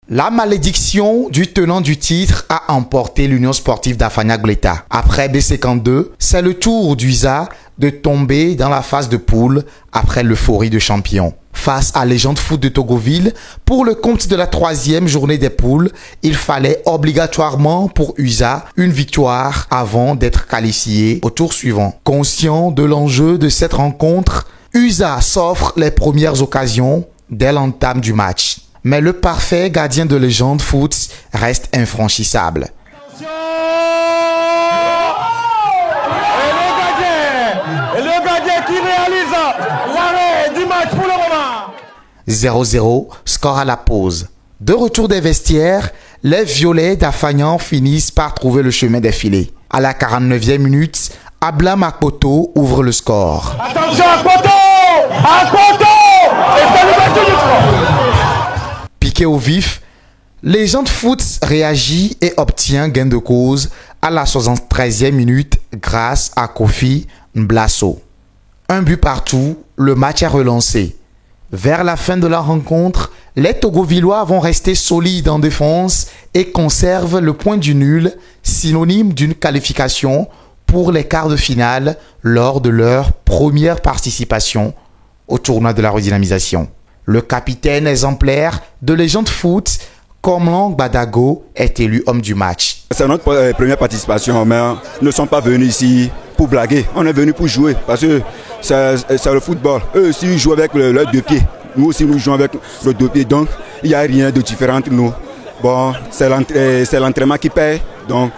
La malédiction du tenant du titre a emporté l'Union sportive d'Afagna-Gleta. Après B52, c'est le tour d'USA de tomber dans la phase de poule après l'euphorie de champion. Face à Légende Foot de Togoville, pour le compte de la 3e journée des poules, il fallait obligatoirement pour USA une victoire avant d'être qualifié au tour suivant. Conscient de l'enjeu de cette rencontre, USA s'offre les premières occasions dès l'entame du match. Mais le parfait gardien de Légende Foot reste infranchissable. Et le gardien qui réalise l'arrêt du match pour le moment. 0-0, score à la pause. De retour des vestiaires, les violets d'Afagnan finissent par trouver le chemin des filets. À la 49e minute, Ablam Akpoto ouvre le score. Attention Akpoto! Et c'est l'ouverture du score. Piqué au vif, Légende Foot réagit et obtient gain de cause à la 73e minute grâce à Kofi Mblasso. Un but partout, le match est relancé. Vers la fin de la rencontre, les Togovillois vont rester solides en défense et conservent le point du nul, synonyme d'une qualification pour les quarts de finale lors de leur première participation au tournoi de la redynamisation. Le capitaine exemplaire de Légende Foot, Komlan Badago, est élu homme du match. C'est notre première participation, mais nous ne sommes pas venus ici pour blaguer. On est venus pour jouer parce que c'est le football. Eux aussi ils jouent avec leurs deux pieds. Nous aussi nous jouons avec nos deux pieds. Donc il n'y a rien de différent entre nous. Bon, c'est l'entraînement qui paye. Donc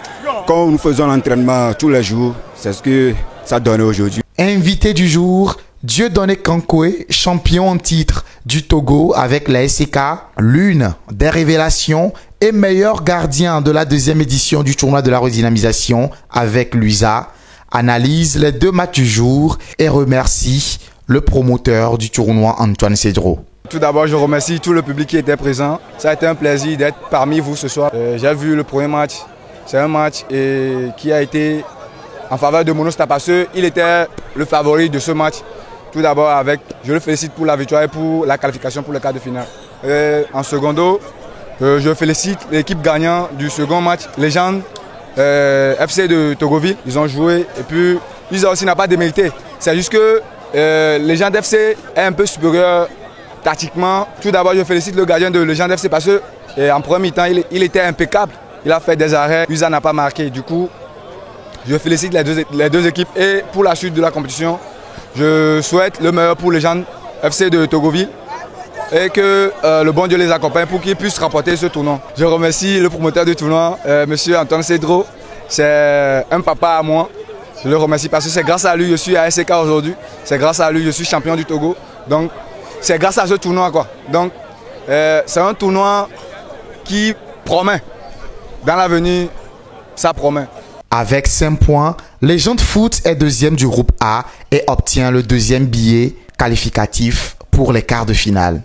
quand nous faisons l'entraînement tous les jours, c'est ce que ça donne aujourd'hui. Invité du jour, Dieudonné Kankoué, champion en titre du Togo avec la SCK, l'une des révélations et meilleur gardien de la 2e édition du tournoi de la redynamisation avec l'USA, analyse les 2 matchs du jour et remercie le promoteur du tournoi Antoine Cedro. Tout d'abord, je remercie tout le public qui était présent. Ça a été un plaisir d'être parmi vous ce soir. J'ai vu le premier match. C'est un match qui a été en faveur de Monostar parce qu'il était le favori de ce match. Tout d'abord, je le félicite pour la victoire et pour la qualification pour le quart de finale. En secondo, je félicite l'équipe gagnante du second match, Légende FC de Togoville. Ils ont joué et puis ils aussi n'ont pas démérité. C'est juste que Légende FC est un peu supérieur tactiquement. Tout d'abord, je félicite le gardien de Légende FC parce qu'en premier mi-temps, il était impeccable. Il a fait des arrêts, USA n'a pas marqué. Du coup, je félicite les deux équipes et pour la suite de la compétition, je souhaite le meilleur pour les gens FC de Togoville et que le bon Dieu les accompagne pour qu'ils puissent remporter ce tournoi. Je remercie le promoteur du tournoi, M. Antoine Cedro. C'est un papa à moi. Je le remercie parce que c'est grâce à lui que je suis à SCK aujourd'hui. C'est grâce à lui que je suis champion du Togo. Donc c'est grâce à ce tournoi quoi. Donc c'est un tournoi qui promet. Dans l'avenir, ça promet. Avec 5 points, Légende Foot est 2e du groupe A et obtient le 2e billet qualificatif pour les quarts de finale.